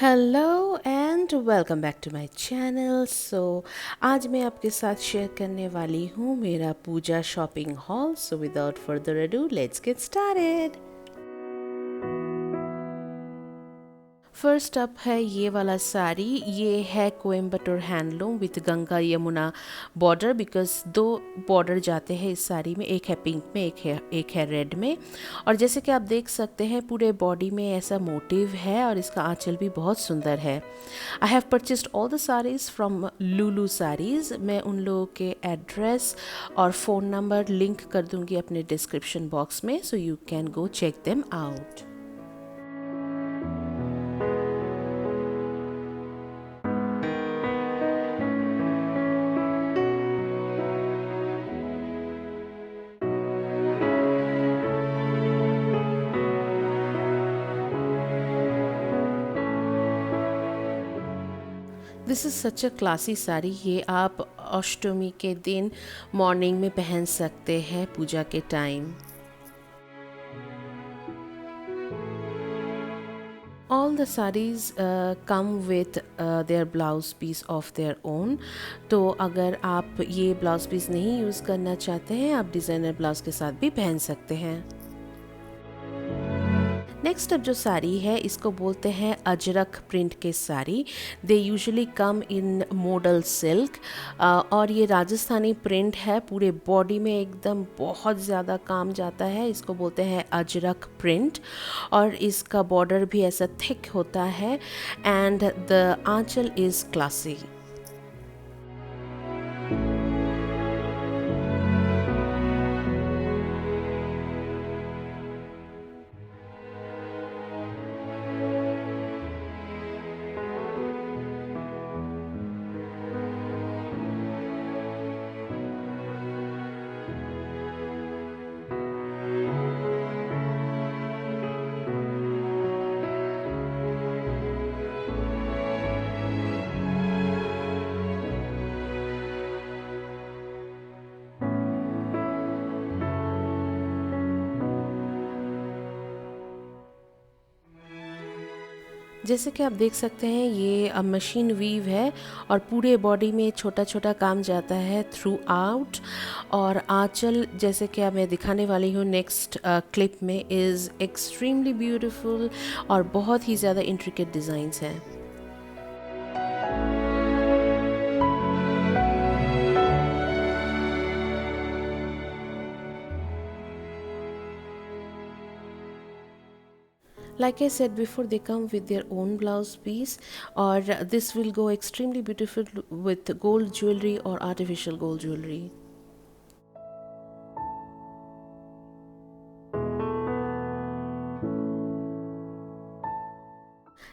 Hello and welcome back to my channel. आज मैं आपके साथ शेयर करने वाली हूँ मेरा Puja shopping haul. So without further ado let's get started. First up है ये वाला साड़ी। ये है Coimbatore handloom with Ganga Yamuna border, because दो बॉर्डर जाते हैं इस साड़ी में, एक है पिंक में, एक है रेड में। और जैसे कि आप देख सकते हैं पूरे बॉडी में ऐसा मोटिव है और इसका आंचल भी बहुत सुंदर है। I have purchased all the saris from Lulu saris. मैं उन लोगों के एड्रेस और फ़ोन नंबर लिंक कर दूंगी अपने डिस्क्रिप्शन बॉक्स में, so you can go check them out. This is such a classy sari. ये आप अष्टमी के दिन मॉर्निंग में पहन सकते हैं पूजा के time. All the sarees come with their blouse piece of their own. तो अगर आप ये ब्लाउज पीस नहीं यूज़ करना चाहते हैं, आप डिज़ाइनर ब्लाउज के साथ भी पहन सकते हैं। नेक्स्ट अब जो साड़ी है इसको बोलते हैं अजरक प्रिंट के sari. They usually come in model silk और ये राजस्थानी प्रिंट है। पूरे बॉडी में एकदम बहुत ज़्यादा काम जाता है। इसको बोलते हैं अजरक प्रिंट और इसका बॉर्डर भी ऐसा थिक होता है and the aanchal is classy. जैसे कि आप देख सकते हैं ये मशीन वीव है और पूरे बॉडी में छोटा छोटा काम जाता है थ्रू आउट। और आंचल जैसे कि अब मैं दिखाने वाली हूँ नेक्स्ट क्लिप में इज़ एक्सट्रीमली ब्यूटीफुल और बहुत ही ज़्यादा इंट्रिकेट डिज़ाइंस हैं। Like I said before, they come with their own blouse piece, or this will go extremely beautiful with gold jewelry or artificial gold jewelry.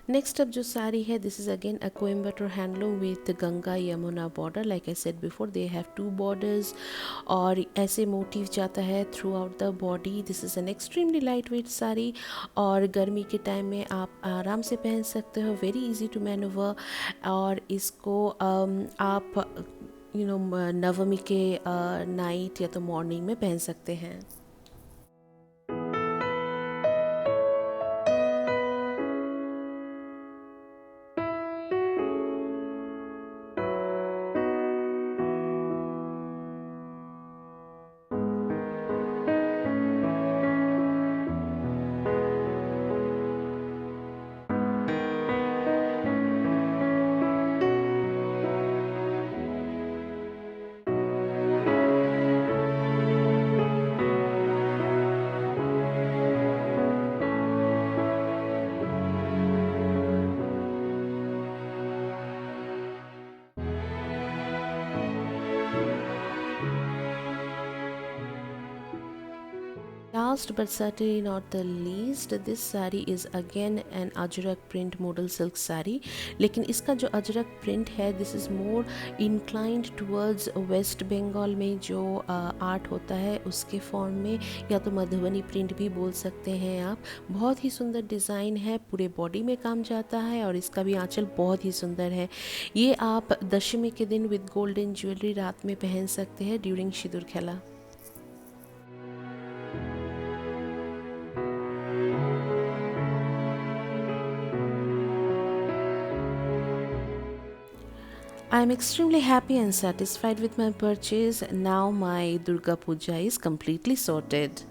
Next अब जो साड़ी है this is again a Coimbatore handloom with Ganga Yamuna border. Like I said before, they have two borders और ऐसे motif जाता है throughout the body. This is an extremely lightweight sari और गर्मी के टाइम में आप आराम से पहन सकते हो। वेरी इजी टू मैनूवर और इसको आप नवमी के नाइट या तो मॉर्निंग में पहन सकते हैं। Last but certainly not the least, this saree is again an Ajrak print modal silk saree। लेकिन इसका जो अजरक print है this is more inclined towards West Bengal में जो आर्ट होता है उसके फॉर्म में, या तो मधुबनी प्रिंट भी बोल सकते हैं आप। बहुत ही सुंदर डिज़ाइन है, पूरे बॉडी में काम जाता है और इसका भी आंचल बहुत ही सुंदर है। ये आप दशमी के दिन विद गोल्डन ज्वेलरी रात में पहन सकते हैं ड्यूरिंग सिंदूर खेला। I'm extremely happy and satisfied with my purchase. Now my Durga Puja is completely sorted.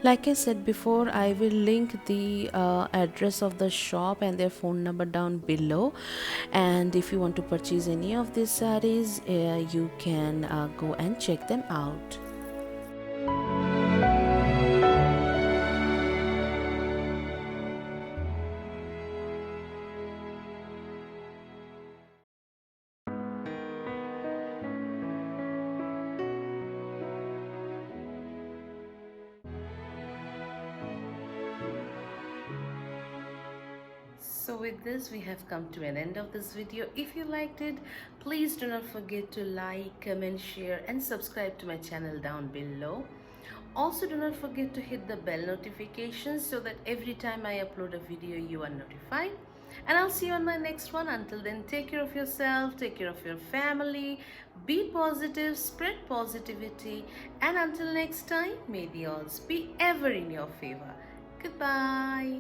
Like I said before, I will link the address of the shop and their phone number down below. And if you want to purchase any of these sarees, you can go and check them out. So with this we have come to an end of this video. If you liked it, please do not forget to like, comment, share and subscribe to my channel down below. Also do not forget to hit the bell notifications so that every time I upload a video you are notified. And I'll see you on my next one. Until then, take care of yourself, take care of your family, be positive, spread positivity, and until next time, may the odds be ever in your favor. Goodbye.